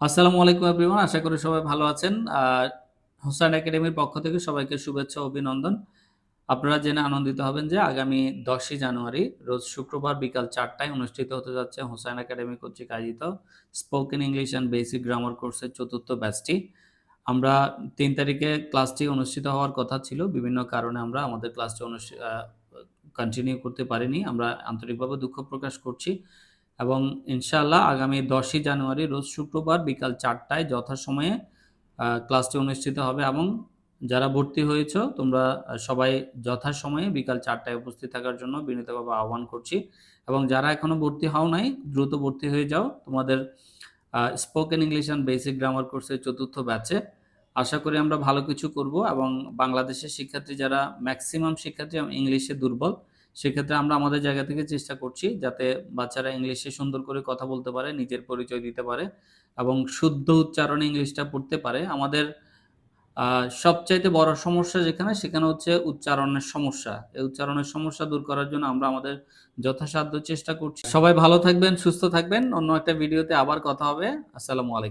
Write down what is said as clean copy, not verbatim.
আসসালামু আলাইকুম এভরিওয়ান, আশা করি সবাই ভালো আছেন। হোসাইন একাডেমির পক্ষ থেকে সবাইকে শুভেচ্ছা ও অভিনন্দন। আপনারা জেনে আনন্দিত হবেন যে আগামী 10ই জানুয়ারি রোজ শুক্রবার বিকাল 4টায় অনুষ্ঠিত হতে যাচ্ছে হোসাইন একাডেমি কর্তৃক আয়োজিত spoken English and basic grammar কোর্সের চতুর্থ ব্যাচটি। আমরা 3 তারিখে ক্লাসটি অনুষ্ঠিত হওয়ার কথা ছিল। বিভিন্ন কারণে আমরা আমাদের ক্লাসটি কন্টিনিউ করতে পারিনি। আমরা আন্তরিকভাবে দুঃখ প্রকাশ করছি এবং ইনশাআল্লাহ আগামী 10ই জানুয়ারি রোজ শুক্রবার বিকাল 4টায় যথাসময়ে ক্লাসটি অনুষ্ঠিত হবে এবং যারা ভর্তি হয়েছ তোমরা সবাই যথাসময়ে বিকাল 4টায় উপস্থিত থাকার জন্য বিনীতভাবে আহ্বান করছি এবং যারা এখনো ভর্তি হও নাই দ্রুত ভর্তি হয়ে যাও তোমাদের spoken English and basic grammar কোর্সের চতুর্থ ব্যাচে। আশা করি আমরা ভালো কিছু করব এবং বাংলাদেশের শিক্ষার্থী যারা ম্যাক্সিমাম শিক্ষার্থী ইংলিশে দুর্বল, সেক্ষেত্রে আমরা আমাদের জায়গা থেকে চেষ্টা করছি যাতে বাচ্চারা ইংলিশে সুন্দর করে কথা বলতে পারে, নিজের পরিচয় দিতে পারে এবং শুদ্ধ উচ্চারণে ইংলিশটা পড়তে পারে। আমাদের সবচাইতে বড় সমস্যা সেখানে হচ্ছে উচ্চারণের সমস্যা। এই উচ্চারণের সমস্যা দূর করার জন্য আমরা আমাদের যথাসাধ্য চেষ্টা করছি। সবাই ভালো থাকবেন, সুস্থ থাকবেন। অন্য একটা ভিডিওতে আবার কথা হবে। আসসালামু আলাইকুম।